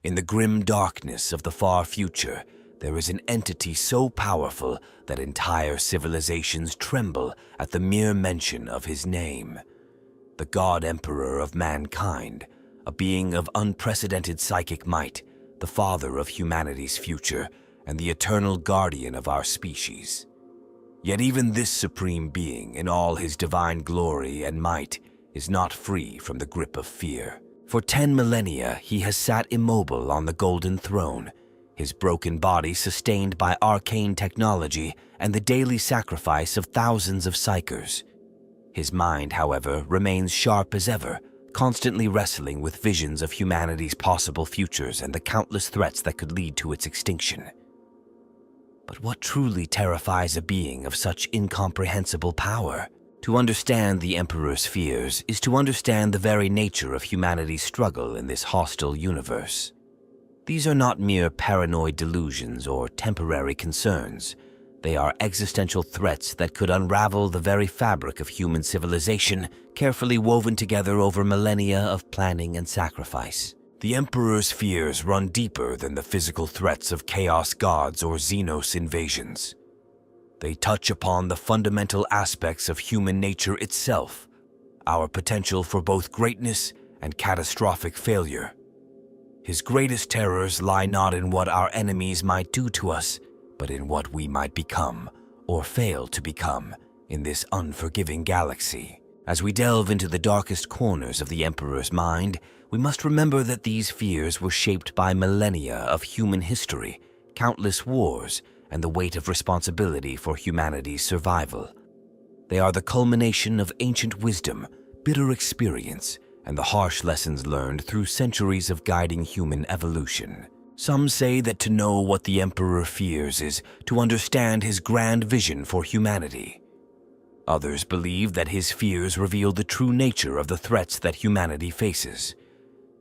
In the grim darkness of the far future, there is an entity so powerful that entire civilizations tremble at the mere mention of his name. The God Emperor of mankind, a being of unprecedented psychic might, the father of humanity's future, and the eternal guardian of our species. Yet even this supreme being, in all his divine glory and might, is not free from the grip of fear. For 10 millennia, he has sat immobile on the golden throne, his broken body sustained by arcane technology and the daily sacrifice of thousands of psychers. His mind, however, remains sharp as ever, constantly wrestling with visions of humanity's possible futures and the countless threats that could lead to its extinction. But what truly terrifies a being of such incomprehensible power? To understand the Emperor's fears is to understand the very nature of humanity's struggle in this hostile universe. These are not mere paranoid delusions or temporary concerns. They are existential threats that could unravel the very fabric of human civilization, carefully woven together over millennia of planning and sacrifice. The Emperor's fears run deeper than the physical threats of chaos gods or Xenos invasions. They touch upon the fundamental aspects of human nature itself, our potential for both greatness and catastrophic failure. His greatest terrors lie not in what our enemies might do to us, but in what we might become, or fail to become, in this unforgiving galaxy. As we delve into the darkest corners of the Emperor's mind, we must remember that these fears were shaped by millennia of human history, countless wars, and the weight of responsibility for humanity's survival. They are the culmination of ancient wisdom, bitter experience, and the harsh lessons learned through centuries of guiding human evolution. Some say that to know what the Emperor fears is to understand his grand vision for humanity. Others believe that his fears reveal the true nature of the threats that humanity faces.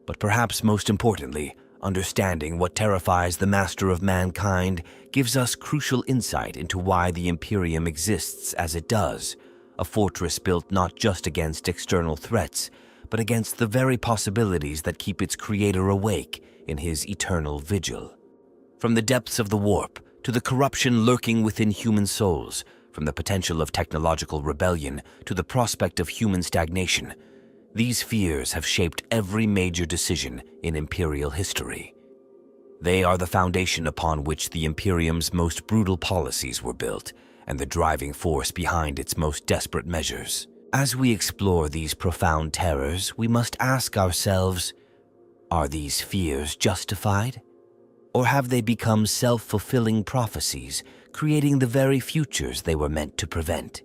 But perhaps most importantly, understanding what terrifies the master of mankind gives us crucial insight into why the Imperium exists as it does, a fortress built not just against external threats, but against the very possibilities that keep its creator awake in his eternal vigil. From the depths of the warp to the corruption lurking within human souls, from the potential of technological rebellion to the prospect of human stagnation, these fears have shaped every major decision in Imperial history. They are the foundation upon which the Imperium's most brutal policies were built, and the driving force behind its most desperate measures. As we explore these profound terrors, we must ask ourselves, are these fears justified? Or have they become self-fulfilling prophecies, creating the very futures they were meant to prevent?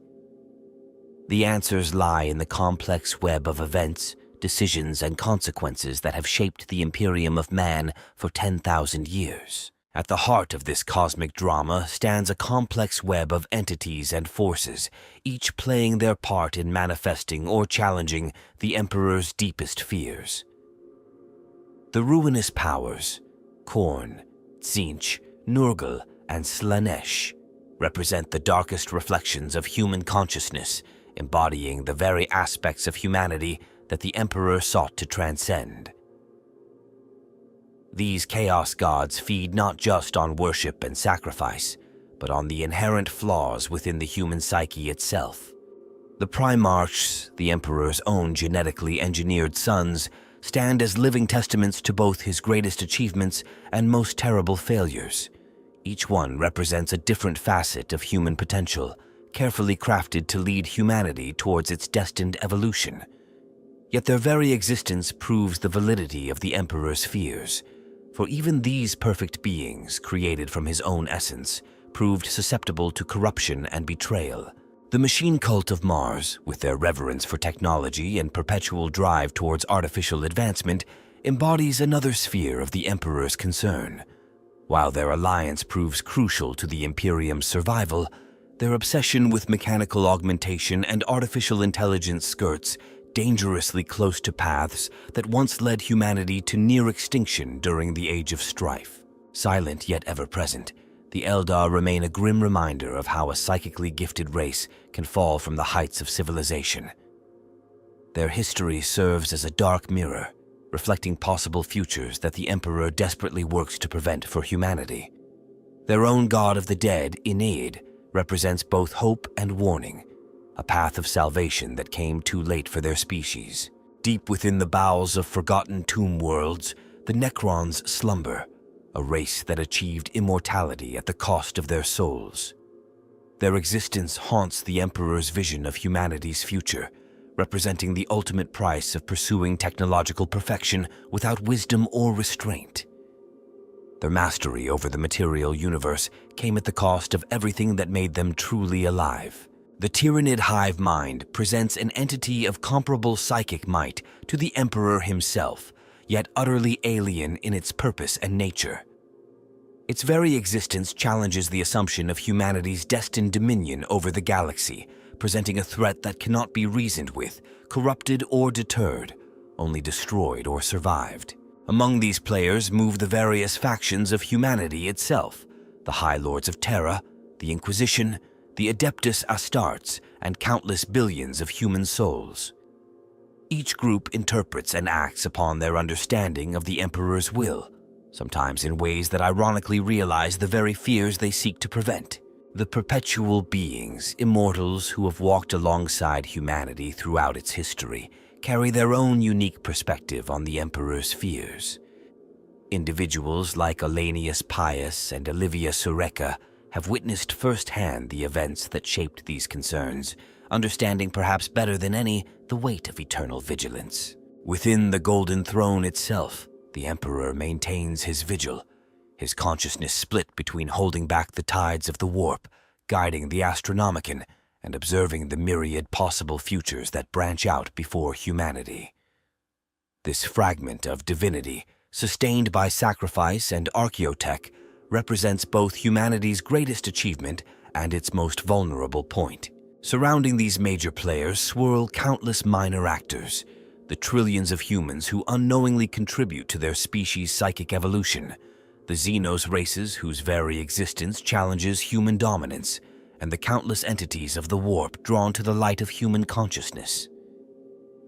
The answers lie in the complex web of events, decisions, and consequences that have shaped the Imperium of man for 10,000 years. At the heart of this cosmic drama stands a complex web of entities and forces, each playing their part in manifesting or challenging the Emperor's deepest fears. The ruinous powers, Khorne, Tzeentch, Nurgle, and Slaanesh, represent the darkest reflections of human consciousness, embodying the very aspects of humanity that the Emperor sought to transcend. These chaos gods feed not just on worship and sacrifice, but on the inherent flaws within the human psyche itself. The primarchs, the Emperor's own genetically engineered sons, stand as living testaments to both his greatest achievements and most terrible failures. Each one represents a different facet of human potential, carefully crafted to lead humanity towards its destined evolution. Yet their very existence proves the validity of the Emperor's fears, for even these perfect beings, created from his own essence, proved susceptible to corruption and betrayal. The machine cult of Mars, with their reverence for technology and perpetual drive towards artificial advancement, embodies another sphere of the Emperor's concern. While their alliance proves crucial to the Imperium's survival, their obsession with mechanical augmentation and artificial intelligence skirts dangerously close to paths that once led humanity to near extinction during the Age of Strife. Silent yet ever-present, the Eldar remain a grim reminder of how a psychically gifted race can fall from the heights of civilization. Their history serves as a dark mirror, reflecting possible futures that the Emperor desperately works to prevent for humanity. Their own god of the dead, Aeneid, represents both hope and warning, a path of salvation that came too late for their species. Deep within the bowels of forgotten tomb worlds, the Necrons slumber, a race that achieved immortality at the cost of their souls. Their existence haunts the Emperor's vision of humanity's future, representing the ultimate price of pursuing technological perfection without wisdom or restraint. Their mastery over the material universe came at the cost of everything that made them truly alive. The Tyrannid hive mind presents an entity of comparable psychic might to the Emperor himself, yet utterly alien in its purpose and nature. Its very existence challenges the assumption of humanity's destined dominion over the galaxy, presenting a threat that cannot be reasoned with, corrupted or deterred, only destroyed or survived. Among these players move the various factions of humanity itself, the High Lords of Terra, the Inquisition, the Adeptus Astartes, and countless billions of human souls. Each group interprets and acts upon their understanding of the Emperor's will, sometimes in ways that ironically realize the very fears they seek to prevent. The perpetual beings, immortals who have walked alongside humanity throughout its history, carry their own unique perspective on the Emperor's fears. Individuals like Elanius Pius and Olivia Sureka have witnessed firsthand the events that shaped these concerns, understanding perhaps better than any the weight of eternal vigilance. Within the Golden Throne itself, the Emperor maintains his vigil, his consciousness split between holding back the tides of the warp, guiding the Astronomicon, and observing the myriad possible futures that branch out before humanity. This fragment of divinity, sustained by sacrifice and archaeotech, represents both humanity's greatest achievement and its most vulnerable point. Surrounding these major players swirl countless minor actors, the trillions of humans who unknowingly contribute to their species' psychic evolution, the Xenos races whose very existence challenges human dominance, and the countless entities of the warp drawn to the light of human consciousness.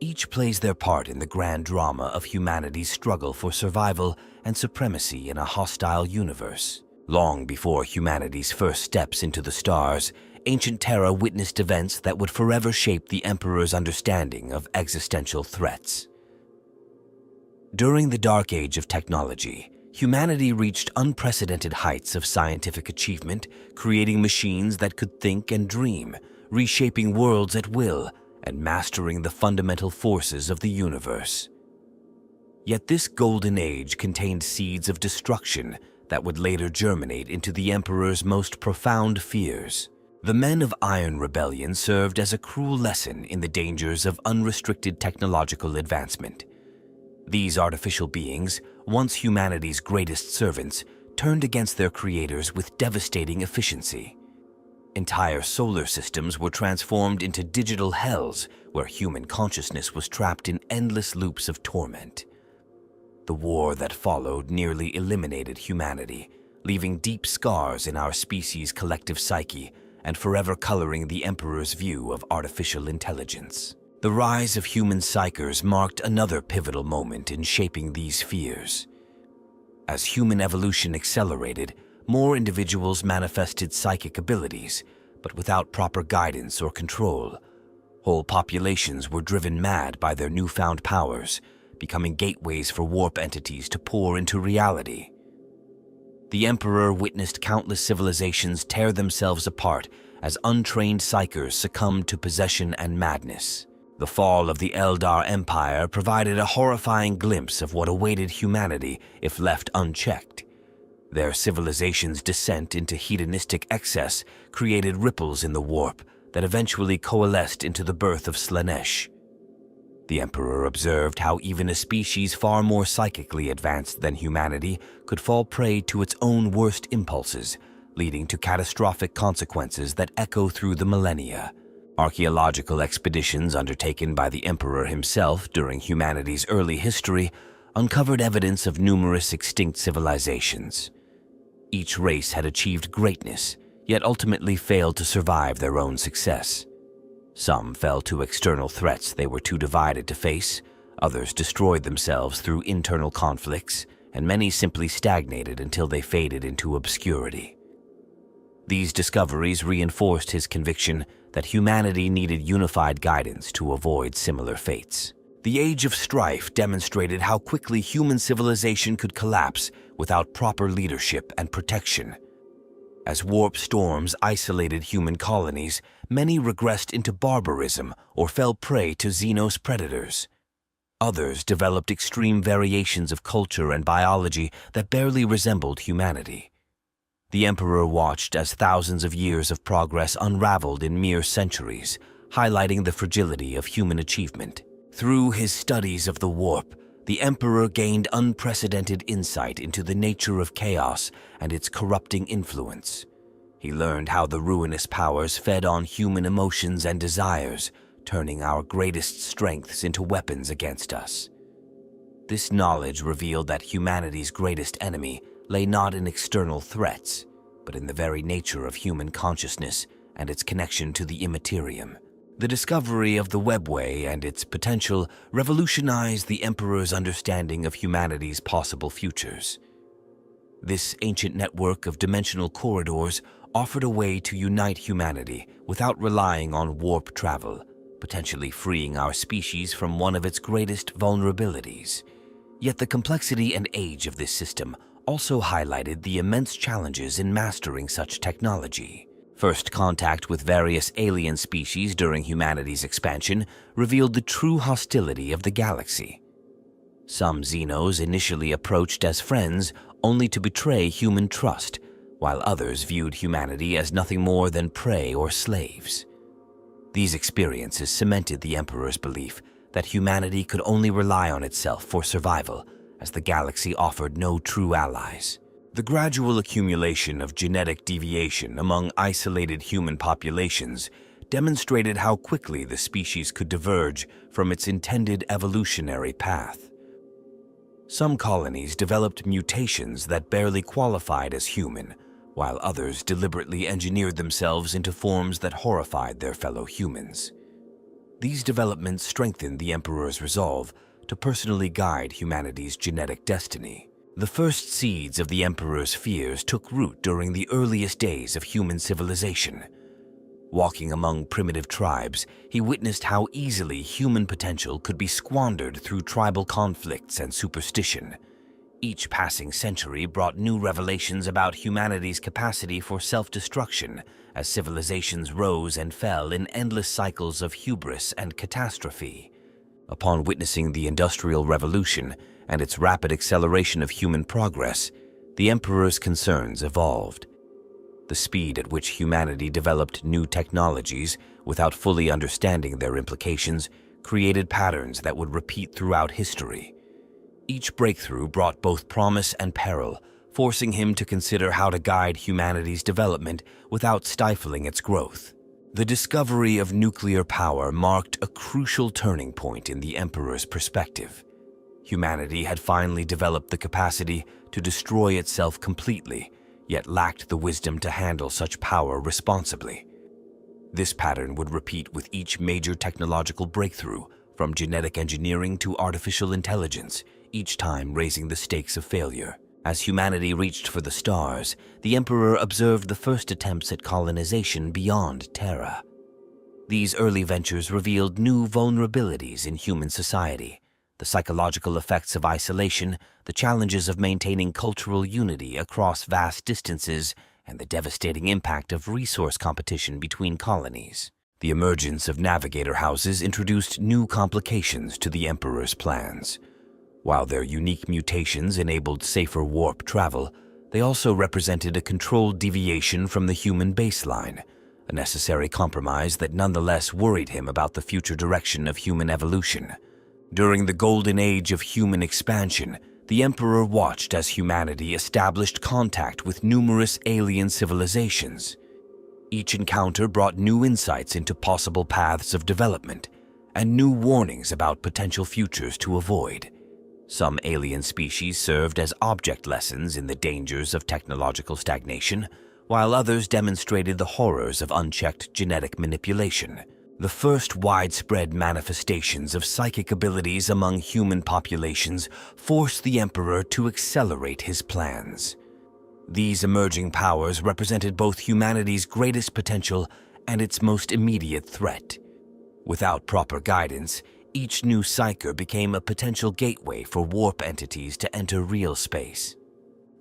Each plays their part in the grand drama of humanity's struggle for survival and supremacy in a hostile universe. Long before humanity's first steps into the stars, ancient Terra witnessed events that would forever shape the Emperor's understanding of existential threats. During the Dark Age of technology, humanity reached unprecedented heights of scientific achievement, creating machines that could think and dream, reshaping worlds at will, and mastering the fundamental forces of the universe. Yet this golden age contained seeds of destruction that would later germinate into the Emperor's most profound fears. The Men of Iron Rebellion served as a cruel lesson in the dangers of unrestricted technological advancement. These artificial beings, once humanity's greatest servants, turned against their creators with devastating efficiency. Entire solar systems were transformed into digital hells where human consciousness was trapped in endless loops of torment. The war that followed nearly eliminated humanity, leaving deep scars in our species' collective psyche and forever coloring the Emperor's view of artificial intelligence. The rise of human psychers marked another pivotal moment in shaping these fears. As human evolution accelerated, more individuals manifested psychic abilities, but without proper guidance or control. Whole populations were driven mad by their newfound powers, becoming gateways for warp entities to pour into reality. The Emperor witnessed countless civilizations tear themselves apart as untrained psychers succumbed to possession and madness. The fall of the Eldar Empire provided a horrifying glimpse of what awaited humanity if left unchecked. Their civilization's descent into hedonistic excess created ripples in the warp that eventually coalesced into the birth of Slaanesh. The Emperor observed how even a species far more psychically advanced than humanity could fall prey to its own worst impulses, leading to catastrophic consequences that echo through the millennia. Archaeological expeditions undertaken by the Emperor himself during humanity's early history uncovered evidence of numerous extinct civilizations. Each race had achieved greatness, yet ultimately failed to survive their own success. Some fell to external threats they were too divided to face, Others destroyed themselves through internal conflicts, and many simply stagnated until they faded into obscurity. These discoveries reinforced his conviction that humanity needed unified guidance to avoid similar fates. The Age of Strife demonstrated how quickly human civilization could collapse without proper leadership and protection. As warp storms isolated human colonies, many regressed into barbarism or fell prey to Xenos predators. Others developed extreme variations of culture and biology that barely resembled humanity. The Emperor watched as thousands of years of progress unraveled in mere centuries, highlighting the fragility of human achievement. Through his studies of the warp, the Emperor gained unprecedented insight into the nature of chaos and its corrupting influence. He learned how the ruinous powers fed on human emotions and desires, turning our greatest strengths into weapons against us. This knowledge revealed that humanity's greatest enemy lay not in external threats, but in the very nature of human consciousness and its connection to the Imperium. The discovery of the webway and its potential revolutionized the Emperor's understanding of humanity's possible futures. This ancient network of dimensional corridors offered a way to unite humanity without relying on warp travel, potentially freeing our species from one of its greatest vulnerabilities. Yet the complexity and age of this system also highlighted the immense challenges in mastering such technology. First contact with various alien species during humanity's expansion revealed the true hostility of the galaxy. Some Xenos initially approached as friends only to betray human trust, while others viewed humanity as nothing more than prey or slaves. These experiences cemented the Emperor's belief that humanity could only rely on itself for survival, as the galaxy offered no true allies. The gradual accumulation of genetic deviation among isolated human populations demonstrated how quickly the species could diverge from its intended evolutionary path. Some colonies developed mutations that barely qualified as human, while others deliberately engineered themselves into forms that horrified their fellow humans. These developments strengthened the Emperor's resolve to personally guide humanity's genetic destiny. The first seeds of the Emperor's fears took root during the earliest days of human civilization. Walking among primitive tribes, he witnessed how easily human potential could be squandered through tribal conflicts and superstition. Each passing century brought new revelations about humanity's capacity for self-destruction as civilizations rose and fell in endless cycles of hubris and catastrophe. Upon witnessing the Industrial Revolution and its rapid acceleration of human progress, the Emperor's concerns evolved. The speed at which humanity developed new technologies without fully understanding their implications created patterns that would repeat throughout history. Each breakthrough brought both promise and peril, forcing him to consider how to guide humanity's development without stifling its growth. The discovery of nuclear power marked a crucial turning point in the Emperor's perspective. Humanity had finally developed the capacity to destroy itself completely, yet lacked the wisdom to handle such power responsibly. This pattern would repeat with each major technological breakthrough, from genetic engineering to artificial intelligence, each time raising the stakes of failure. As humanity reached for the stars, the Emperor observed the first attempts at colonization beyond Terra. These early ventures revealed new vulnerabilities in human society: the psychological effects of isolation, the challenges of maintaining cultural unity across vast distances, and the devastating impact of resource competition between colonies. The emergence of navigator houses introduced new complications to the Emperor's plans. While their unique mutations enabled safer warp travel, they also represented a controlled deviation from the human baseline, a necessary compromise that nonetheless worried him about the future direction of human evolution. During the golden age of human expansion, the Emperor watched as humanity established contact with numerous alien civilizations. Each encounter brought new insights into possible paths of development and new warnings about potential futures to avoid. Some alien species served as object lessons in the dangers of technological stagnation, while others demonstrated the horrors of unchecked genetic manipulation. The first widespread manifestations of psychic abilities among human populations forced the Emperor to accelerate his plans. These emerging powers represented both humanity's greatest potential and its most immediate threat. Without proper guidance, each new psyker became a potential gateway for warp entities to enter real space.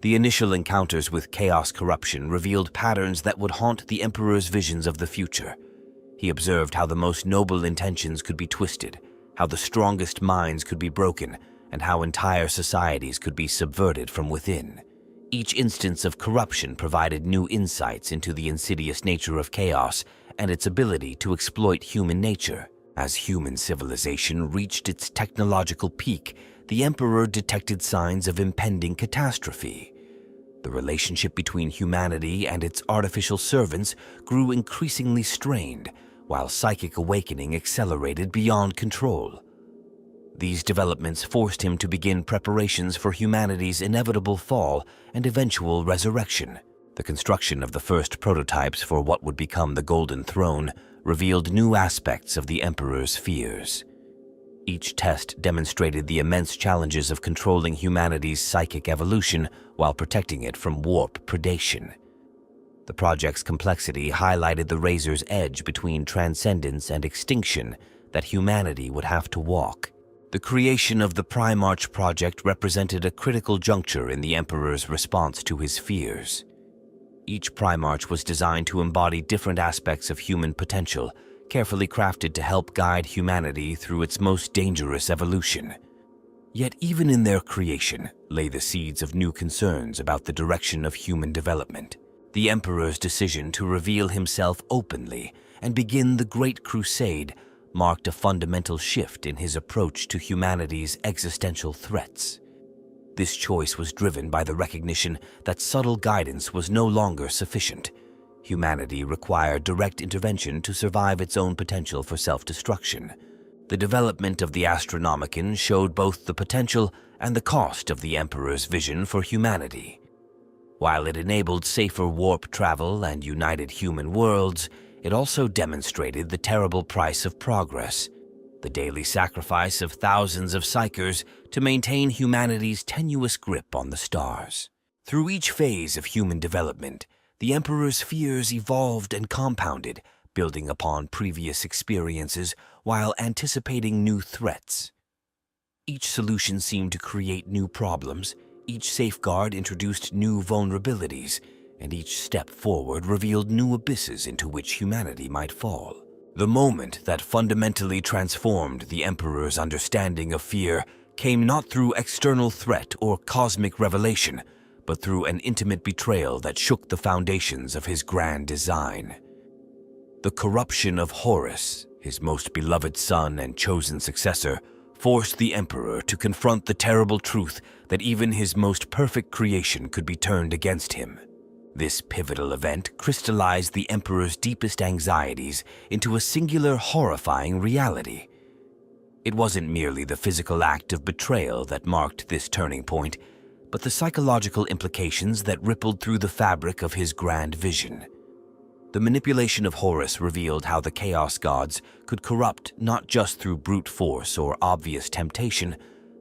The initial encounters with chaos corruption revealed patterns that would haunt the Emperor's visions of the future. He observed how the most noble intentions could be twisted, how the strongest minds could be broken, and how entire societies could be subverted from within. Each instance of corruption provided new insights into the insidious nature of chaos and its ability to exploit human nature. As human civilization reached its technological peak, the Emperor detected signs of impending catastrophe. The relationship between humanity and its artificial servants grew increasingly strained, while psychic awakening accelerated beyond control. These developments forced him to begin preparations for humanity's inevitable fall and eventual resurrection. The construction of the first prototypes for what would become the Golden Throne revealed new aspects of the Emperor's fears. Each test demonstrated the immense challenges of controlling humanity's psychic evolution while protecting it from warp predation. The project's complexity highlighted the razor's edge between transcendence and extinction that humanity would have to walk. The creation of the Primarch project represented a critical juncture in the Emperor's response to his fears. Each Primarch was designed to embody different aspects of human potential, carefully crafted to help guide humanity through its most dangerous evolution. Yet even in their creation lay the seeds of new concerns about the direction of human development. The Emperor's decision to reveal himself openly and begin the Great Crusade marked a fundamental shift in his approach to humanity's existential threats. This choice was driven by the recognition that subtle guidance was no longer sufficient. Humanity required direct intervention to survive its own potential for self-destruction. The development of the Astronomicon showed both the potential and the cost of the Emperor's vision for humanity. While it enabled safer warp travel and united human worlds, it also demonstrated the terrible price of progress, the daily sacrifice of thousands of psykers to maintain humanity's tenuous grip on the stars. Through each phase of human development, the Emperor's fears evolved and compounded, building upon previous experiences while anticipating new threats. Each solution seemed to create new problems, each safeguard introduced new vulnerabilities, and each step forward revealed new abysses into which humanity might fall. The moment that fundamentally transformed the Emperor's understanding of fear came not through external threat or cosmic revelation, but through an intimate betrayal that shook the foundations of his grand design. The corruption of Horus, his most beloved son and chosen successor, forced the Emperor to confront the terrible truth that even his most perfect creation could be turned against him. This pivotal event crystallized the Emperor's deepest anxieties into a singular, horrifying reality. It wasn't merely the physical act of betrayal that marked this turning point, but the psychological implications that rippled through the fabric of his grand vision. The manipulation of Horus revealed how the Chaos Gods could corrupt not just through brute force or obvious temptation,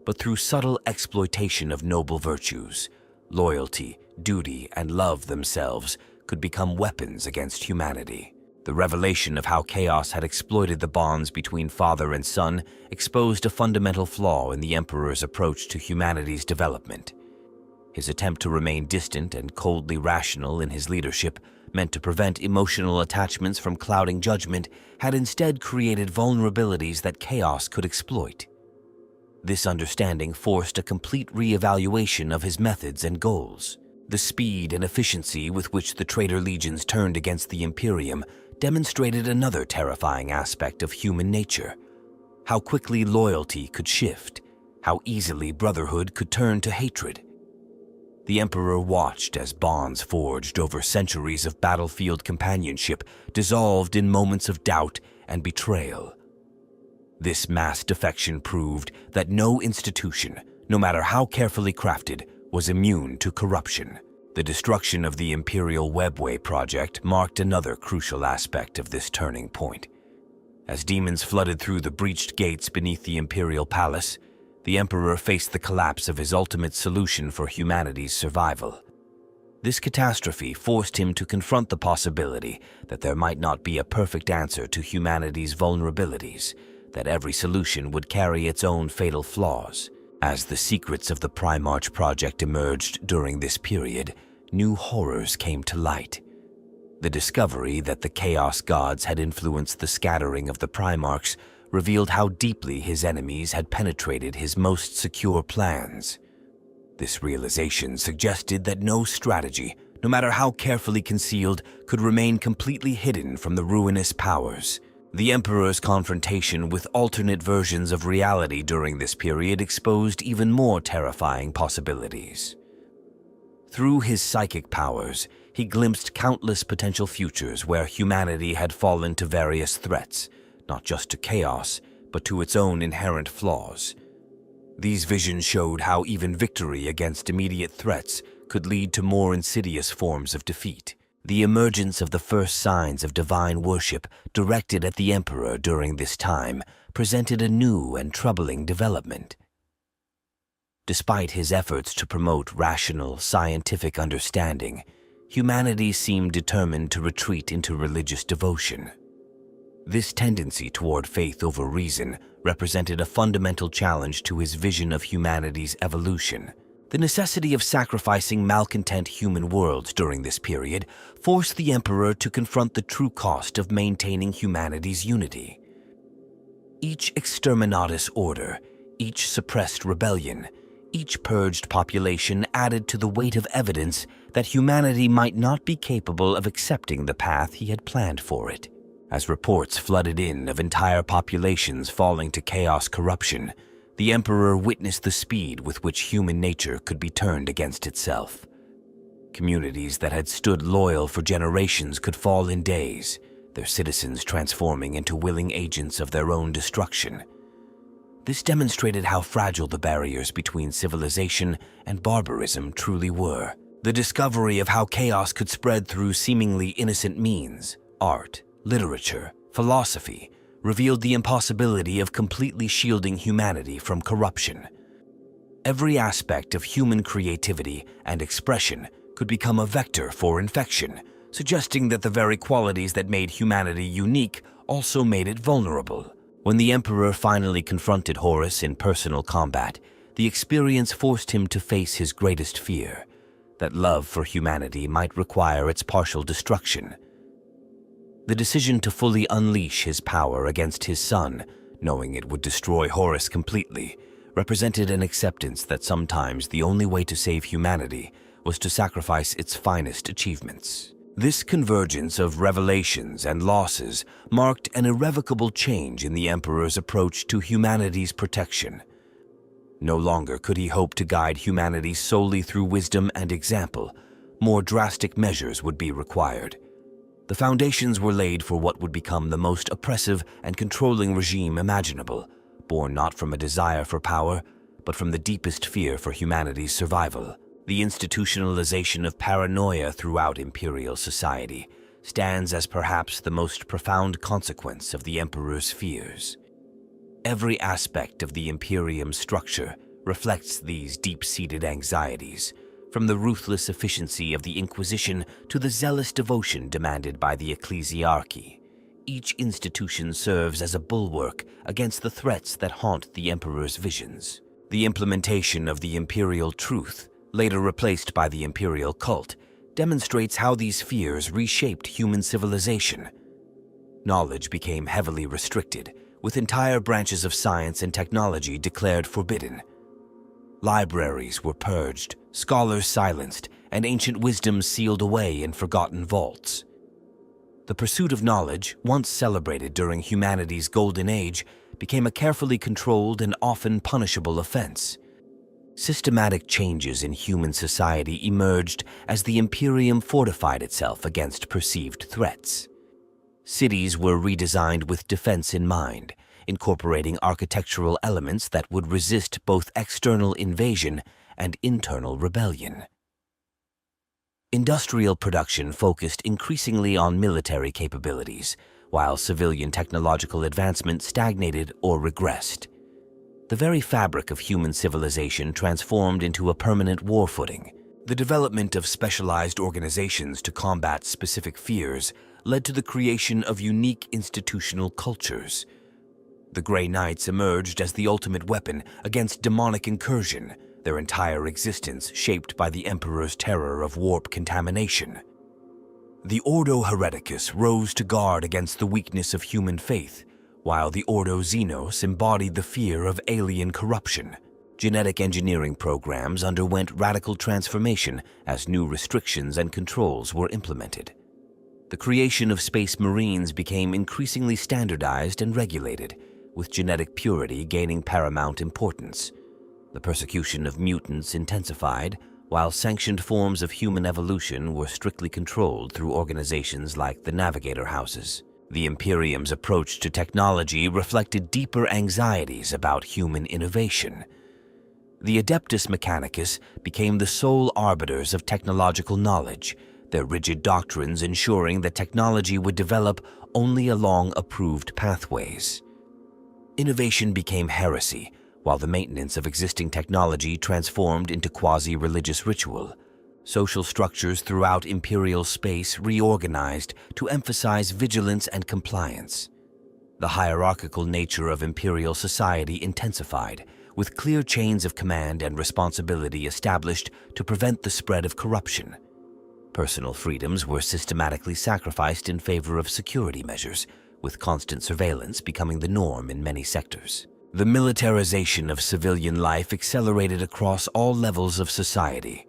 but through subtle exploitation of noble virtues. Loyalty, duty, and love themselves could become weapons against humanity. The revelation of how chaos had exploited the bonds between father and son exposed a fundamental flaw in the Emperor's approach to humanity's development. His attempt to remain distant and coldly rational in his leadership, meant to prevent emotional attachments from clouding judgment, had instead created vulnerabilities that chaos could exploit. This understanding forced a complete re-evaluation of his methods and goals. The speed and efficiency with which the traitor legions turned against the Imperium demonstrated another terrifying aspect of human nature: how quickly loyalty could shift, how easily brotherhood could turn to hatred. The Emperor watched as bonds forged over centuries of battlefield companionship dissolved in moments of doubt and betrayal. This mass defection proved that no institution, no matter how carefully crafted, was immune to corruption. The destruction of the Imperial Webway project marked another crucial aspect of this turning point. As demons flooded through the breached gates beneath the imperial palace, the Emperor faced the collapse of his ultimate solution for humanity's survival. This catastrophe forced him to confront the possibility that there might not be a perfect answer to humanity's vulnerabilities, that every solution would carry its own fatal flaws. As the secrets of the Primarch project emerged during this period, new horrors came to light. The discovery that the Chaos Gods had influenced the scattering of the Primarchs revealed how deeply his enemies had penetrated his most secure plans. This realization suggested that no strategy, no matter how carefully concealed, could remain completely hidden from the ruinous powers. The Emperor's confrontation with alternate versions of reality during this period exposed even more terrifying possibilities. Through his psychic powers, he glimpsed countless potential futures where humanity had fallen to various threats, not just to chaos, but to its own inherent flaws. These visions showed how even victory against immediate threats could lead to more insidious forms of defeat. The emergence of the first signs of divine worship directed at the Emperor during this time presented a new and troubling development. Despite his efforts to promote rational, scientific understanding, humanity seemed determined to retreat into religious devotion. This tendency toward faith over reason represented a fundamental challenge to his vision of humanity's evolution. The necessity of sacrificing malcontent human worlds during this period forced the Emperor to confront the true cost of maintaining humanity's unity. Each exterminatus order, each suppressed rebellion, each purged population added to the weight of evidence that humanity might not be capable of accepting the path he had planned for it. As reports flooded in of entire populations falling to chaos corruption, the Emperor witnessed the speed with which human nature could be turned against itself. Communities that had stood loyal for generations could fall in days, their citizens transforming into willing agents of their own destruction. This demonstrated how fragile the barriers between civilization and barbarism truly were. The discovery of how chaos could spread through seemingly innocent means, art, literature, philosophy, revealed the impossibility of completely shielding humanity from corruption. Every aspect of human creativity and expression could become a vector for infection, suggesting that the very qualities that made humanity unique also made it vulnerable. When the Emperor finally confronted Horus in personal combat, the experience forced him to face his greatest fear, that love for humanity might require its partial destruction. The decision to fully unleash his power against his son, knowing it would destroy Horus completely, represented an acceptance that sometimes the only way to save humanity was to sacrifice its finest achievements. This convergence of revelations and losses marked an irrevocable change in the Emperor's approach to humanity's protection. No longer could he hope to guide humanity solely through wisdom and example. More drastic measures would be required. The foundations were laid for what would become the most oppressive and controlling regime imaginable, born not from a desire for power, but from the deepest fear for humanity's survival. The institutionalization of paranoia throughout imperial society stands as perhaps the most profound consequence of the Emperor's fears. Every aspect of the Imperium's structure reflects these deep-seated anxieties, from the ruthless efficiency of the Inquisition to the zealous devotion demanded by the ecclesiarchy. Each institution serves as a bulwark against the threats that haunt the Emperor's visions. The implementation of the imperial truth, later replaced by the imperial cult, demonstrates how these fears reshaped human civilization. Knowledge became heavily restricted, with entire branches of science and technology declared forbidden. Libraries were purged, scholars silenced, and ancient wisdom sealed away in forgotten vaults. The pursuit of knowledge, once celebrated during humanity's golden age, became a carefully controlled and often punishable offense. Systematic changes in human society emerged as the Imperium fortified itself against perceived threats. Cities were redesigned with defense in mind, incorporating architectural elements that would resist both external invasion and internal rebellion. Industrial production focused increasingly on military capabilities, while civilian technological advancement stagnated or regressed. The very fabric of human civilization transformed into a permanent war footing. The development of specialized organizations to combat specific fears led to the creation of unique institutional cultures. The Grey Knights emerged as the ultimate weapon against demonic incursion, their entire existence shaped by the Emperor's terror of warp contamination. The Ordo Hereticus rose to guard against the weakness of human faith, while the Ordo Xenos embodied the fear of alien corruption. Genetic engineering programs underwent radical transformation as new restrictions and controls were implemented. The creation of space marines became increasingly standardized and regulated, with genetic purity gaining paramount importance. The persecution of mutants intensified, while sanctioned forms of human evolution were strictly controlled through organizations like the Navigator Houses. The Imperium's approach to technology reflected deeper anxieties about human innovation. The Adeptus Mechanicus became the sole arbiters of technological knowledge, their rigid doctrines ensuring that technology would develop only along approved pathways. Innovation became heresy, while the maintenance of existing technology transformed into quasi-religious ritual. Social structures throughout imperial space reorganized to emphasize vigilance and compliance. The hierarchical nature of imperial society intensified, with clear chains of command and responsibility established to prevent the spread of corruption. Personal freedoms were systematically sacrificed in favor of security measures, with constant surveillance becoming the norm in many sectors. The militarization of civilian life accelerated across all levels of society.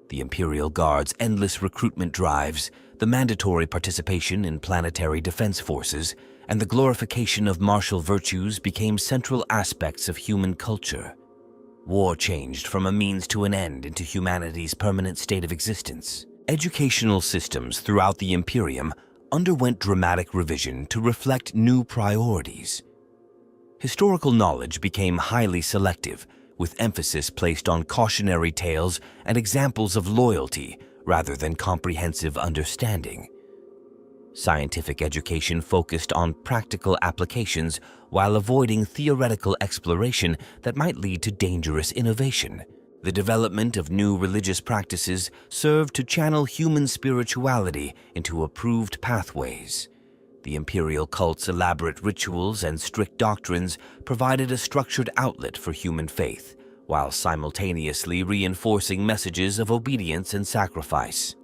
The Imperial Guard's endless recruitment drives, the mandatory participation in planetary defense forces, and the glorification of martial virtues became central aspects of human culture. War changed from a means to an end into humanity's permanent state of existence. Educational systems throughout the Imperium underwent dramatic revision to reflect new priorities. Historical knowledge became highly selective, with emphasis placed on cautionary tales and examples of loyalty rather than comprehensive understanding. Scientific education focused on practical applications while avoiding theoretical exploration that might lead to dangerous innovation. The development of new religious practices served to channel human spirituality into approved pathways. The imperial cult's elaborate rituals and strict doctrines provided a structured outlet for human faith, while simultaneously reinforcing messages of obedience and sacrifice.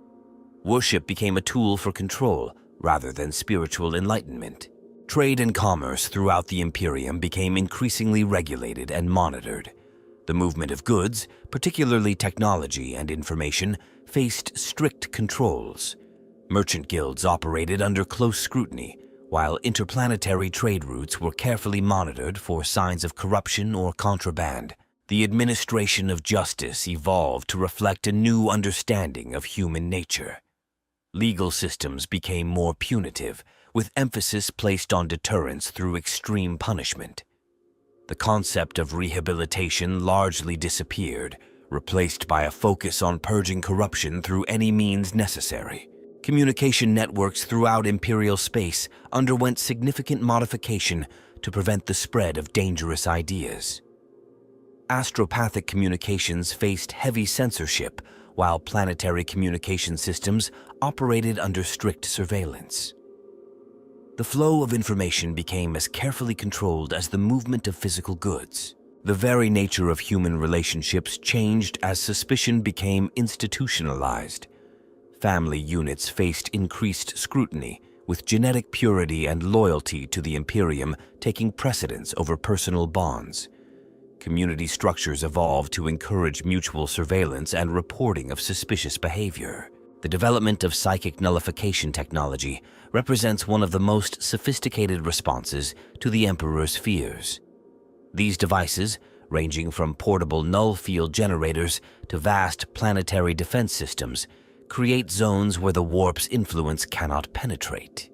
Worship became a tool for control rather than spiritual enlightenment. Trade and commerce throughout the Imperium became increasingly regulated and monitored. The movement of goods, particularly technology and information, faced strict controls. Merchant guilds operated under close scrutiny, while interplanetary trade routes were carefully monitored for signs of corruption or contraband. The administration of justice evolved to reflect a new understanding of human nature. Legal systems became more punitive, with emphasis placed on deterrence through extreme punishment. The concept of rehabilitation largely disappeared, replaced by a focus on purging corruption through any means necessary. Communication networks throughout imperial space underwent significant modification to prevent the spread of dangerous ideas. Astropathic communications faced heavy censorship, while planetary communication systems operated under strict surveillance. The flow of information became as carefully controlled as the movement of physical goods. The very nature of human relationships changed as suspicion became institutionalized. Family units faced increased scrutiny, with genetic purity and loyalty to the Imperium taking precedence over personal bonds. Community structures evolved to encourage mutual surveillance and reporting of suspicious behavior. The development of psychic nullification technology represents one of the most sophisticated responses to the Emperor's fears. These devices, ranging from portable null field generators to vast planetary defense systems, create zones where the warp's influence cannot penetrate.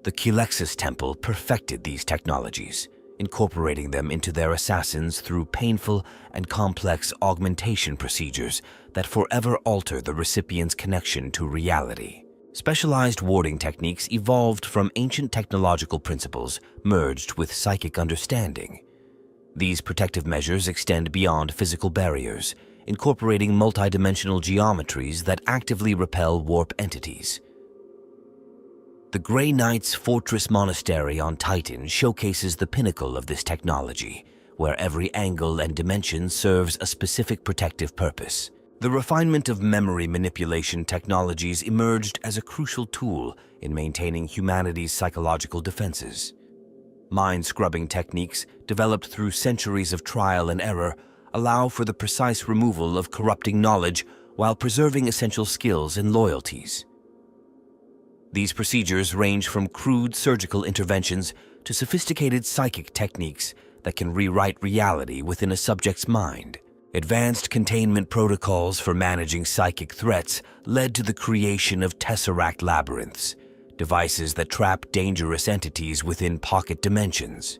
The Kilexis Temple perfected these technologies, incorporating them into their assassins through painful and complex augmentation procedures that forever alter the recipient's connection to reality. Specialized warding techniques evolved from ancient technological principles merged with psychic understanding. These protective measures extend beyond physical barriers, incorporating multidimensional geometries that actively repel warp entities. The Grey Knight's Fortress Monastery on Titan showcases the pinnacle of this technology, where every angle and dimension serves a specific protective purpose. The refinement of memory manipulation technologies emerged as a crucial tool in maintaining humanity's psychological defenses. Mind-scrubbing techniques, developed through centuries of trial and error, allow for the precise removal of corrupting knowledge while preserving essential skills and loyalties. These procedures range from crude surgical interventions to sophisticated psychic techniques that can rewrite reality within a subject's mind. Advanced containment protocols for managing psychic threats led to the creation of tesseract labyrinths, devices that trap dangerous entities within pocket dimensions.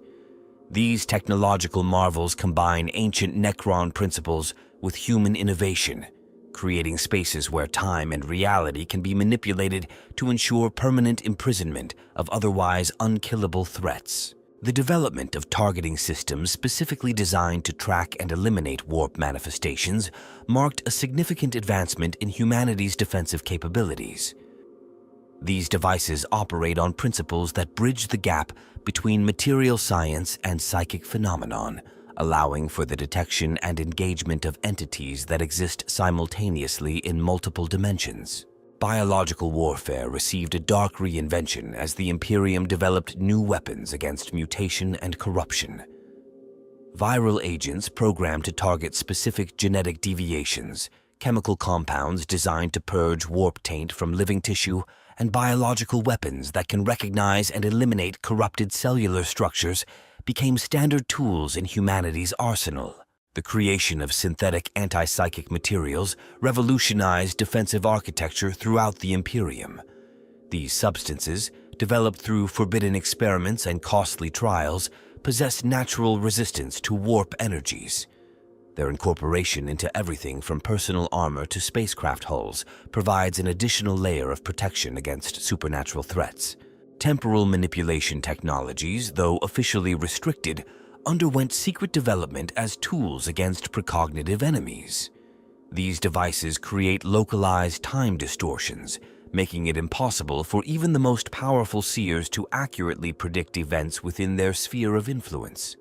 These technological marvels combine ancient Necron principles with human innovation, creating spaces where time and reality can be manipulated to ensure permanent imprisonment of otherwise unkillable threats. The development of targeting systems specifically designed to track and eliminate warp manifestations marked a significant advancement in humanity's defensive capabilities. These devices operate on principles that bridge the gap between material science and psychic phenomenon, allowing for the detection and engagement of entities that exist simultaneously in multiple dimensions. Biological warfare received a dark reinvention as the Imperium developed new weapons against mutation and corruption. Viral agents programmed to target specific genetic deviations, chemical compounds designed to purge warp taint from living tissue, and biological weapons that can recognize and eliminate corrupted cellular structures became standard tools in humanity's arsenal. The creation of synthetic anti-psychic materials revolutionized defensive architecture throughout the Imperium. These substances, developed through forbidden experiments and costly trials, possess natural resistance to warp energies. Their incorporation into everything from personal armor to spacecraft hulls provides an additional layer of protection against supernatural threats. Temporal manipulation technologies, though officially restricted, underwent secret development as tools against precognitive enemies. These devices create localized time distortions, making it impossible for even the most powerful seers to accurately predict events within their sphere of influence.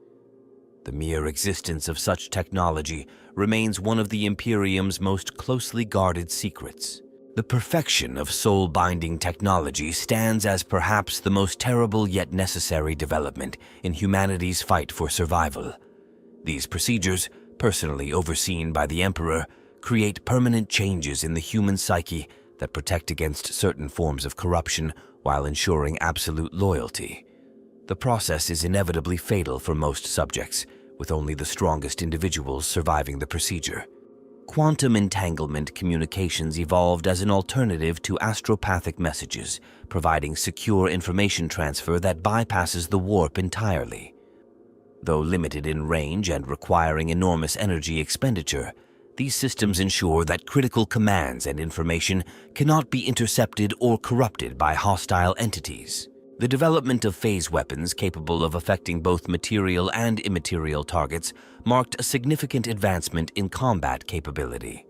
The mere existence of such technology remains one of the Imperium's most closely guarded secrets. The perfection of soul-binding technology stands as perhaps the most terrible yet necessary development in humanity's fight for survival. These procedures, personally overseen by the Emperor, create permanent changes in the human psyche that protect against certain forms of corruption while ensuring absolute loyalty. The process is inevitably fatal for most subjects, with only the strongest individuals surviving the procedure. Quantum entanglement communications evolved as an alternative to astropathic messages, providing secure information transfer that bypasses the warp entirely. Though limited in range and requiring enormous energy expenditure, these systems ensure that critical commands and information cannot be intercepted or corrupted by hostile entities. The development of phase weapons capable of affecting both material and immaterial targets marked a significant advancement in combat capability.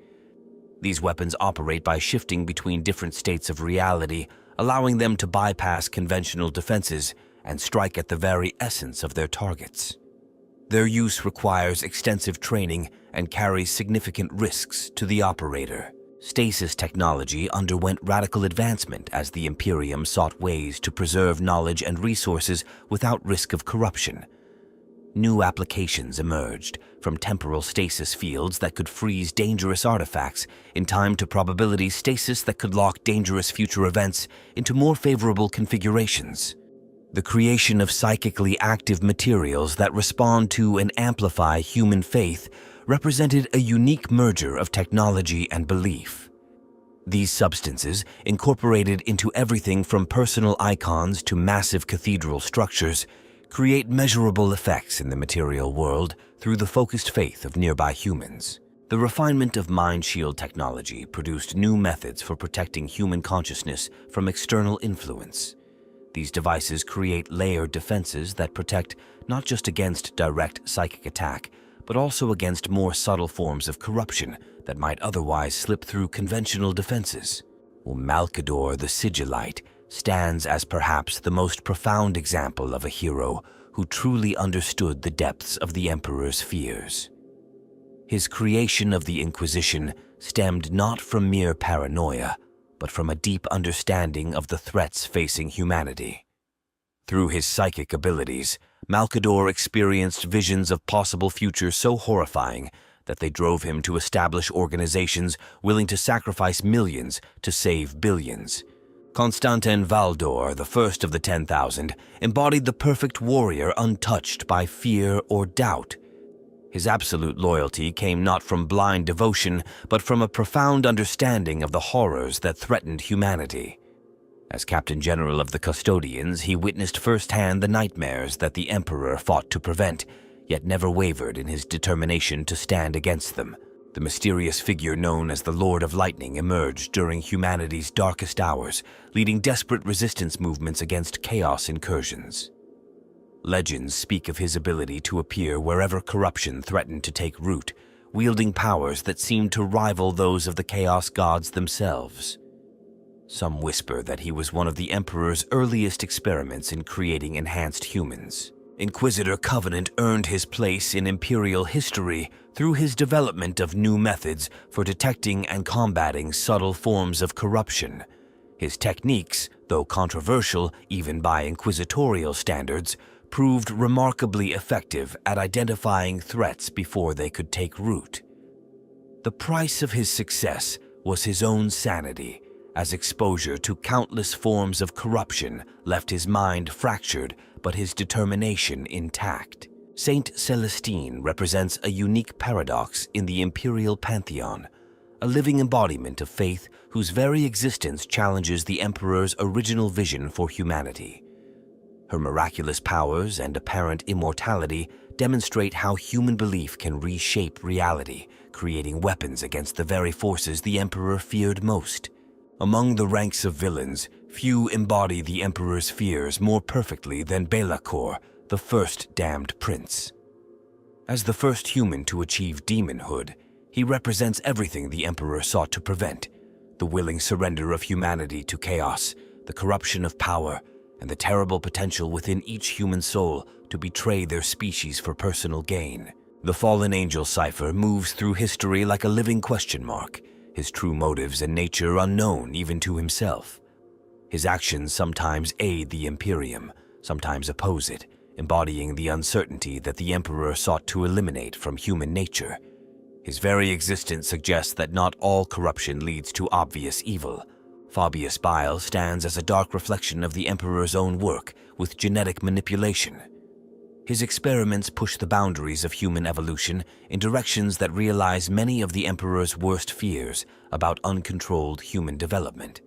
These weapons operate by shifting between different states of reality, allowing them to bypass conventional defenses and strike at the very essence of their targets. Their use requires extensive training and carries significant risks to the operator. Stasis technology underwent radical advancement as the Imperium sought ways to preserve knowledge and resources without risk of corruption. New applications emerged, from temporal stasis fields that could freeze dangerous artifacts in time to probability stasis that could lock dangerous future events into more favorable configurations. The creation of psychically active materials that respond to and amplify human faith represented a unique merger of technology and belief. These substances, incorporated into everything from personal icons to massive cathedral structures, create measurable effects in the material world through the focused faith of nearby humans. The The refinement of mind shield technology produced new methods for protecting human consciousness from external influence. These devices create layered defenses that protect not just against direct psychic attack, but also against more subtle forms of corruption that might otherwise slip through conventional defenses. Malcador the Sigillite stands as perhaps the most profound example of a hero who truly understood the depths of the Emperor's fears. His creation of the Inquisition stemmed not from mere paranoia, but from a deep understanding of the threats facing humanity. Through his psychic abilities, Malcador experienced visions of possible futures so horrifying that they drove him to establish organizations willing to sacrifice millions to save billions. Constantin Valdor, the first of the 10,000, embodied the perfect warrior untouched by fear or doubt. His absolute loyalty came not from blind devotion, but from a profound understanding of the horrors that threatened humanity. As Captain General of the Custodians, he witnessed firsthand the nightmares that the Emperor fought to prevent, yet never wavered in his determination to stand against them. The mysterious figure known as the Lord of Lightning emerged during humanity's darkest hours, leading desperate resistance movements against chaos incursions. Legends speak of his ability to appear wherever corruption threatened to take root, wielding powers that seemed to rival those of the Chaos Gods themselves. Some whisper that he was one of the Emperor's earliest experiments in creating enhanced humans. Inquisitor Covenant earned his place in Imperial history through his development of new methods for detecting and combating subtle forms of corruption. His techniques, though controversial even by inquisitorial standards, proved remarkably effective at identifying threats before they could take root. The price of his success was his own sanity, as exposure to countless forms of corruption left his mind fractured but his determination intact. Saint Celestine represents a unique paradox in the Imperial pantheon, a living embodiment of faith whose very existence challenges the Emperor's original vision for humanity. Her miraculous powers and apparent immortality demonstrate how human belief can reshape reality, creating weapons against the very forces the Emperor feared most. Among the ranks of villains, few embody the Emperor's fears more perfectly than Belacor, the first damned prince. As the first human to achieve demonhood, he represents everything the Emperor sought to prevent: the willing surrender of humanity to chaos, the corruption of power, and the terrible potential within each human soul to betray their species for personal gain. The fallen angel cipher moves through history like a living question mark, his true motives and nature unknown even to himself. His actions sometimes aid the Imperium, sometimes oppose it, embodying the uncertainty that the Emperor sought to eliminate from human nature. His very existence suggests that not all corruption leads to obvious evil. Fabius Bile stands as a dark reflection of the Emperor's own work with genetic manipulation. His experiments push the boundaries of human evolution in directions that realize many of the Emperor's worst fears about uncontrolled human development.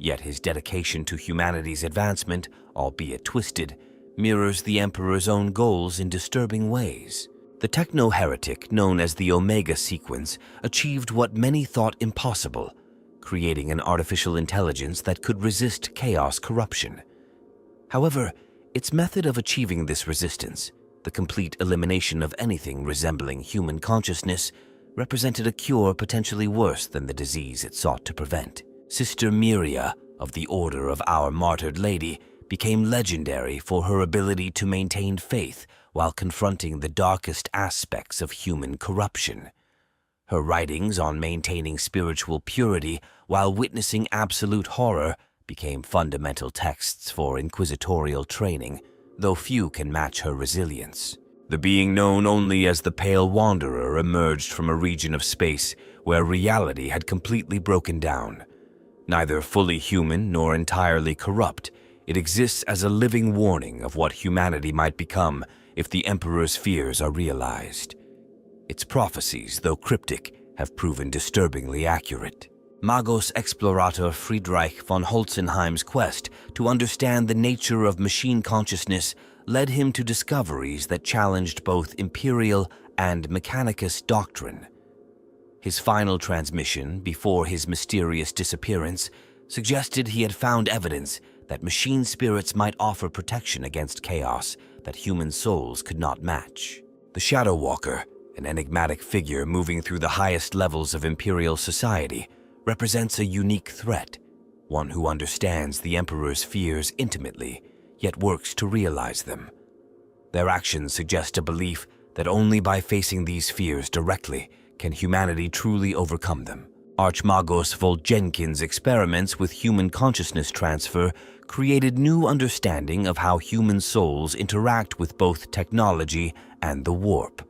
Yet his dedication to humanity's advancement, albeit twisted, mirrors the Emperor's own goals in disturbing ways. The techno-heretic known as the Omega Sequence achieved what many thought impossible, creating an artificial intelligence that could resist chaos corruption. However, its method of achieving this resistance, the complete elimination of anything resembling human consciousness, represented a cure potentially worse than the disease it sought to prevent. Sister Miria of the Order of Our Martyred Lady became legendary for her ability to maintain faith while confronting the darkest aspects of human corruption. Her writings on maintaining spiritual purity while witnessing absolute horror became fundamental texts for inquisitorial training, though few can match her resilience. The being known only as the Pale Wanderer emerged from a region of space where reality had completely broken down. Neither fully human nor entirely corrupt, it exists as a living warning of what humanity might become if the Emperor's fears are realized. Its prophecies, though cryptic, have proven disturbingly accurate. Magos Explorator Friedrich von Holzenheim's quest to understand the nature of machine consciousness led him to discoveries that challenged both imperial and mechanicus doctrine. His final transmission, before his mysterious disappearance, suggested he had found evidence that machine spirits might offer protection against chaos that human souls could not match. The Shadow Walker, an enigmatic figure moving through the highest levels of Imperial society, represents a unique threat, one who understands the Emperor's fears intimately, yet works to realize them. Their actions suggest a belief that only by facing these fears directly can humanity truly overcome them. Archmagos Vol'Jenkin's experiments with human consciousness transfer created new understanding of how human souls interact with both technology and the warp.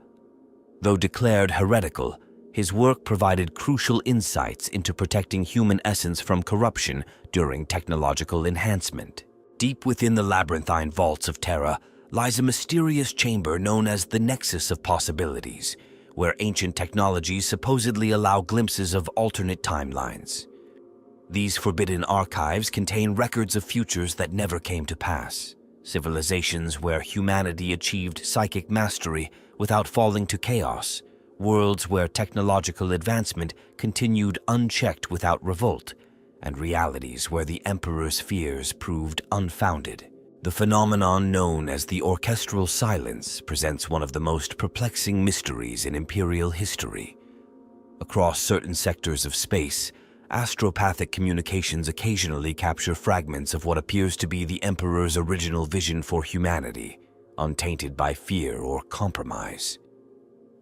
Though declared heretical, his work provided crucial insights into protecting human essence from corruption during technological enhancement. Deep within the labyrinthine vaults of Terra lies a mysterious chamber known as the Nexus of Possibilities, where ancient technologies supposedly allow glimpses of alternate timelines. These forbidden archives contain records of futures that never came to pass, civilizations where humanity achieved psychic mastery without falling to chaos, worlds where technological advancement continued unchecked without revolt, and realities where the Emperor's fears proved unfounded. The phenomenon known as the orchestral silence presents one of the most perplexing mysteries in Imperial history. Across certain sectors of space, astropathic communications occasionally capture fragments of what appears to be the Emperor's original vision for humanity, untainted by fear or compromise.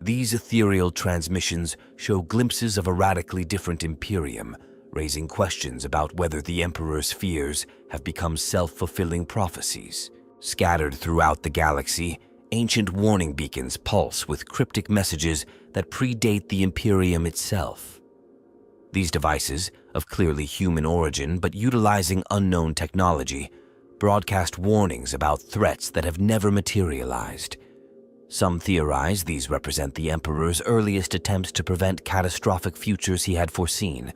These ethereal transmissions show glimpses of a radically different Imperium, raising questions about whether the Emperor's fears have become self-fulfilling prophecies. Scattered throughout the galaxy, ancient warning beacons pulse with cryptic messages that predate the Imperium itself. These devices, of clearly human origin but utilizing unknown technology, broadcast warnings about threats that have never materialized. Some theorize these represent the Emperor's earliest attempts to prevent catastrophic futures he had foreseen,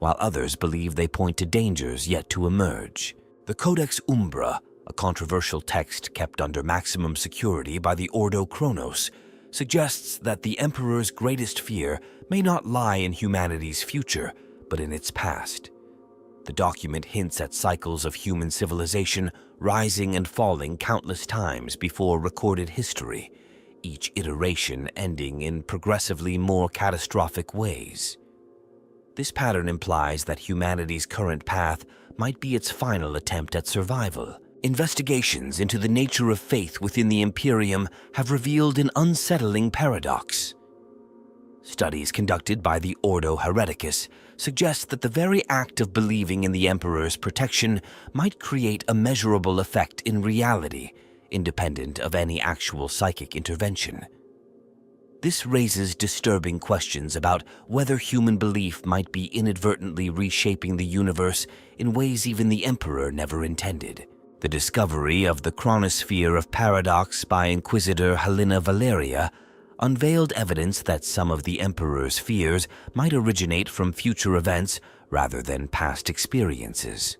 while others believe they point to dangers yet to emerge. The Codex Umbra, a controversial text kept under maximum security by the Ordo Chronos, suggests that the Emperor's greatest fear may not lie in humanity's future, but in its past. The document hints at cycles of human civilization rising and falling countless times before recorded history, each iteration ending in progressively more catastrophic ways. This pattern implies that humanity's current path might be its final attempt at survival. Investigations into the nature of faith within the Imperium have revealed an unsettling paradox. Studies conducted by the Ordo Hereticus suggest that the very act of believing in the Emperor's protection might create a measurable effect in reality, independent of any actual psychic intervention. This raises disturbing questions about whether human belief might be inadvertently reshaping the universe in ways even the Emperor never intended. The discovery of the chronosphere of paradox by Inquisitor Helena Valeria unveiled evidence that some of the Emperor's fears might originate from future events rather than past experiences.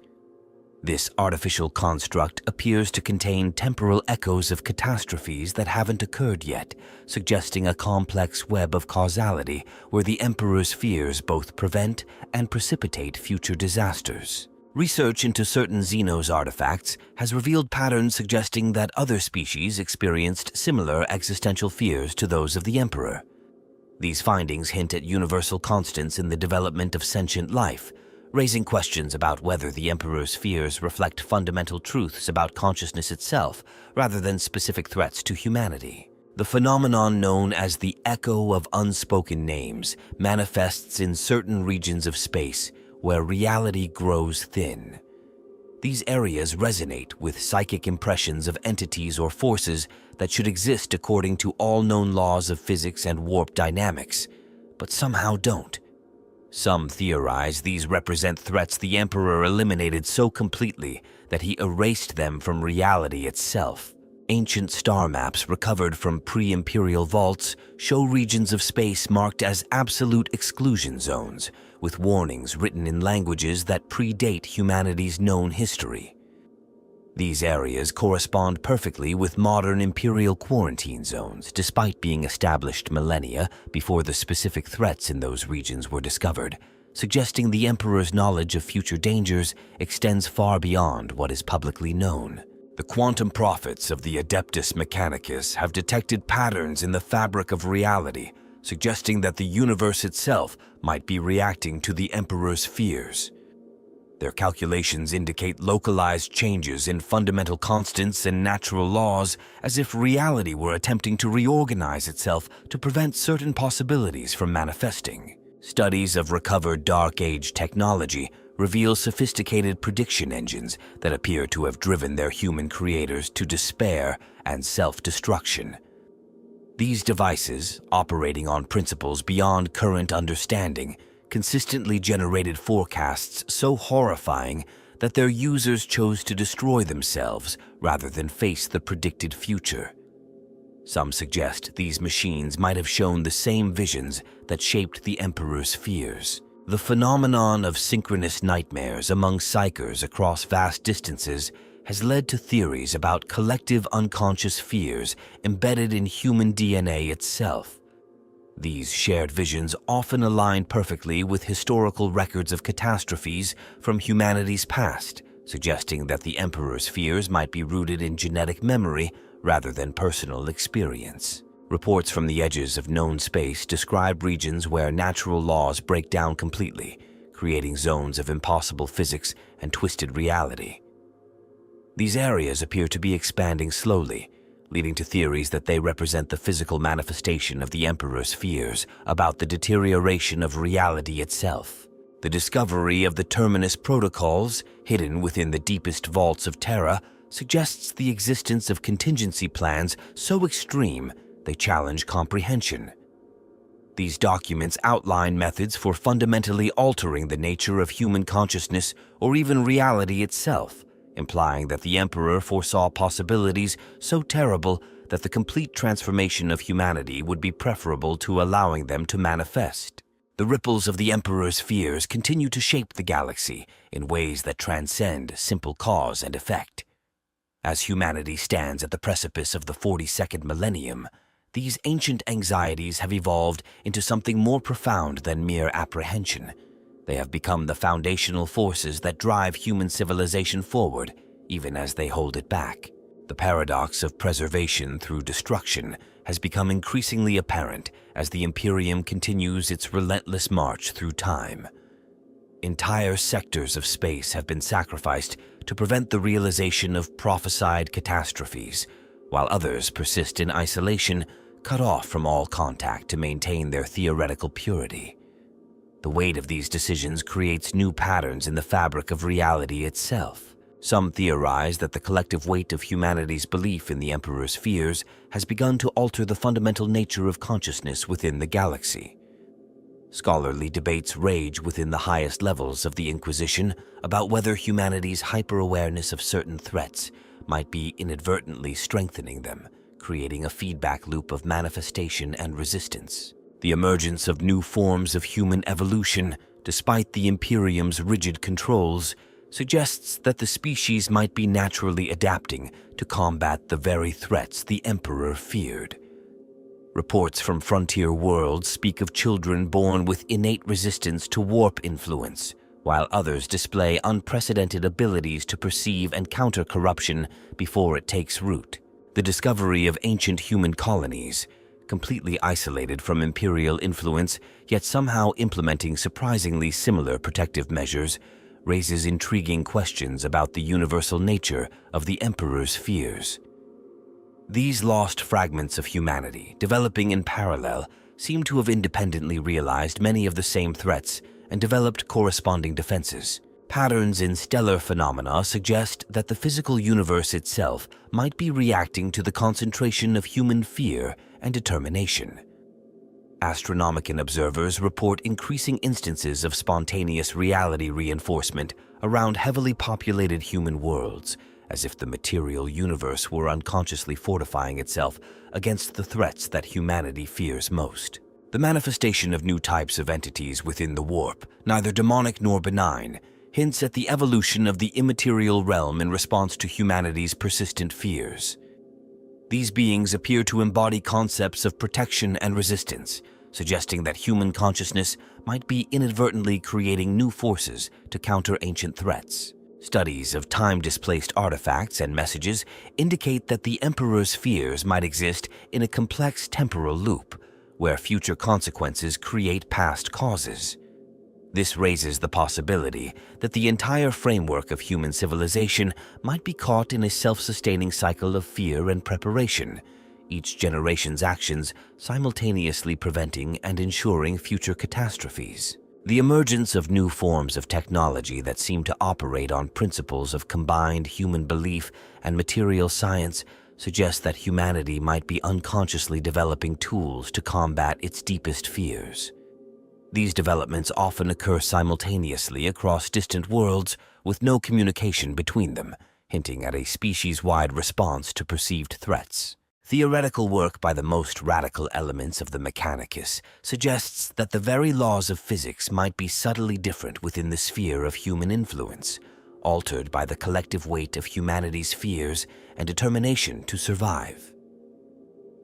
This artificial construct appears to contain temporal echoes of catastrophes that haven't occurred yet, suggesting a complex web of causality where the Emperor's fears both prevent and precipitate future disasters. Research into certain Xenos artifacts has revealed patterns suggesting that other species experienced similar existential fears to those of the Emperor. These findings hint at universal constants in the development of sentient life, raising questions about whether the Emperor's fears reflect fundamental truths about consciousness itself rather than specific threats to humanity. The phenomenon known as the echo of unspoken names manifests in certain regions of space where reality grows thin. These areas resonate with psychic impressions of entities or forces that should exist according to all known laws of physics and warp dynamics, but somehow don't. Some theorize these represent threats the Emperor eliminated so completely that he erased them from reality itself. Ancient star maps recovered from pre-imperial vaults show regions of space marked as absolute exclusion zones, with warnings written in languages that predate humanity's known history. These areas correspond perfectly with modern Imperial quarantine zones, despite being established millennia before the specific threats in those regions were discovered, suggesting the Emperor's knowledge of future dangers extends far beyond what is publicly known. The quantum prophets of the Adeptus Mechanicus have detected patterns in the fabric of reality, suggesting that the universe itself might be reacting to the Emperor's fears. Their calculations indicate localized changes in fundamental constants and natural laws, as if reality were attempting to reorganize itself to prevent certain possibilities from manifesting. Studies of recovered Dark Age technology reveal sophisticated prediction engines that appear to have driven their human creators to despair and self-destruction. These devices, operating on principles beyond current understanding, consistently generated forecasts so horrifying that their users chose to destroy themselves rather than face the predicted future. Some suggest these machines might have shown the same visions that shaped the Emperor's fears. The phenomenon of synchronous nightmares among psychers across vast distances has led to theories about collective unconscious fears embedded in human DNA itself. These shared visions often align perfectly with historical records of catastrophes from humanity's past, suggesting that the Emperor's fears might be rooted in genetic memory rather than personal experience. Reports from the edges of known space describe regions where natural laws break down completely, creating zones of impossible physics and twisted reality. These areas appear to be expanding slowly, leading to theories that they represent the physical manifestation of the Emperor's fears about the deterioration of reality itself. The discovery of the Terminus protocols, hidden within the deepest vaults of Terra, suggests the existence of contingency plans so extreme they challenge comprehension. These documents outline methods for fundamentally altering the nature of human consciousness or even reality itself, implying that the Emperor foresaw possibilities so terrible that the complete transformation of humanity would be preferable to allowing them to manifest. The ripples of the Emperor's fears continue to shape the galaxy in ways that transcend simple cause and effect. As humanity stands at the precipice of the 42nd millennium, these ancient anxieties have evolved into something more profound than mere apprehension. They have become the foundational forces that drive human civilization forward, even as they hold it back. The paradox of preservation through destruction has become increasingly apparent as the Imperium continues its relentless march through time. Entire sectors of space have been sacrificed to prevent the realization of prophesied catastrophes, while others persist in isolation, cut off from all contact to maintain their theoretical purity. The weight of these decisions creates new patterns in the fabric of reality itself. Some theorize that the collective weight of humanity's belief in the Emperor's fears has begun to alter the fundamental nature of consciousness within the galaxy. Scholarly debates rage within the highest levels of the Inquisition about whether humanity's hyper-awareness of certain threats might be inadvertently strengthening them, creating a feedback loop of manifestation and resistance. The emergence of new forms of human evolution, despite the Imperium's rigid controls, suggests that the species might be naturally adapting to combat the very threats the Emperor feared. Reports from frontier worlds speak of children born with innate resistance to warp influence, while others display unprecedented abilities to perceive and counter corruption before it takes root. The discovery of ancient human colonies, completely isolated from Imperial influence, yet somehow implementing surprisingly similar protective measures, raises intriguing questions about the universal nature of the Emperor's fears. These lost fragments of humanity, developing in parallel, seem to have independently realized many of the same threats and developed corresponding defenses. Patterns in stellar phenomena suggest that the physical universe itself might be reacting to the concentration of human fear and determination. Astronomican observers report increasing instances of spontaneous reality reinforcement around heavily populated human worlds, as if the material universe were unconsciously fortifying itself against the threats that humanity fears most. The manifestation of new types of entities within the warp, neither demonic nor benign, hints at the evolution of the immaterial realm in response to humanity's persistent fears. These beings appear to embody concepts of protection and resistance, suggesting that human consciousness might be inadvertently creating new forces to counter ancient threats. Studies of time-displaced artifacts and messages indicate that the Emperor's fears might exist in a complex temporal loop, where future consequences create past causes. This raises the possibility that the entire framework of human civilization might be caught in a self-sustaining cycle of fear and preparation, each generation's actions simultaneously preventing and ensuring future catastrophes. The emergence of new forms of technology that seem to operate on principles of combined human belief and material science suggests that humanity might be unconsciously developing tools to combat its deepest fears. These developments often occur simultaneously across distant worlds with no communication between them, hinting at a species-wide response to perceived threats. Theoretical work by the most radical elements of the Mechanicus suggests that the very laws of physics might be subtly different within the sphere of human influence, altered by the collective weight of humanity's fears and determination to survive.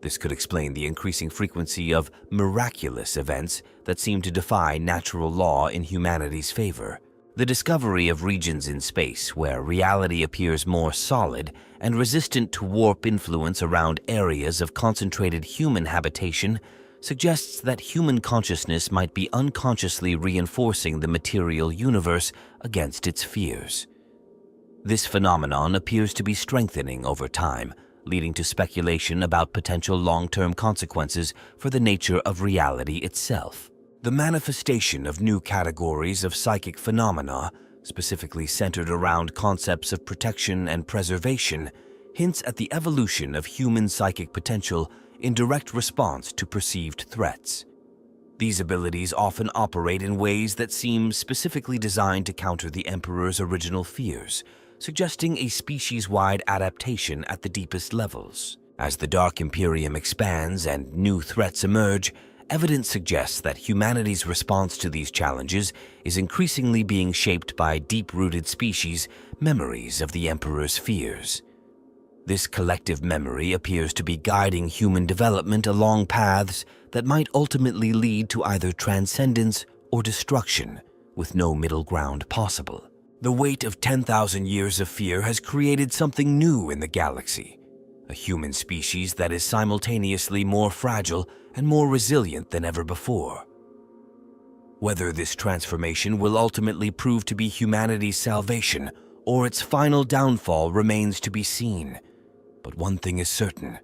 This could explain the increasing frequency of miraculous events that seem to defy natural law in humanity's favor. The discovery of regions in space where reality appears more solid and resistant to warp influence around areas of concentrated human habitation suggests that human consciousness might be unconsciously reinforcing the material universe against its fears. This phenomenon appears to be strengthening over time, leading to speculation about potential long-term consequences for the nature of reality itself. The manifestation of new categories of psychic phenomena, specifically centered around concepts of protection and preservation, hints at the evolution of human psychic potential in direct response to perceived threats. These abilities often operate in ways that seem specifically designed to counter the Emperor's original fears, suggesting a species-wide adaptation at the deepest levels. As the Dark Imperium expands and new threats emerge, evidence suggests that humanity's response to these challenges is increasingly being shaped by deep-rooted species memories of the Emperor's fears. This collective memory appears to be guiding human development along paths that might ultimately lead to either transcendence or destruction, with no middle ground possible. The weight of 10,000 years of fear has created something new in the galaxy, a human species that is simultaneously more fragile and more resilient than ever before. Whether this transformation will ultimately prove to be humanity's salvation or its final downfall remains to be seen. But one thing is certain: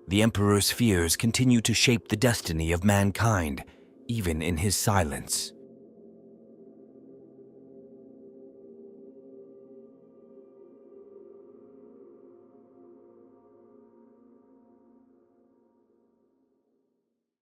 the Emperor's fears continue to shape the destiny of mankind, even in his silence.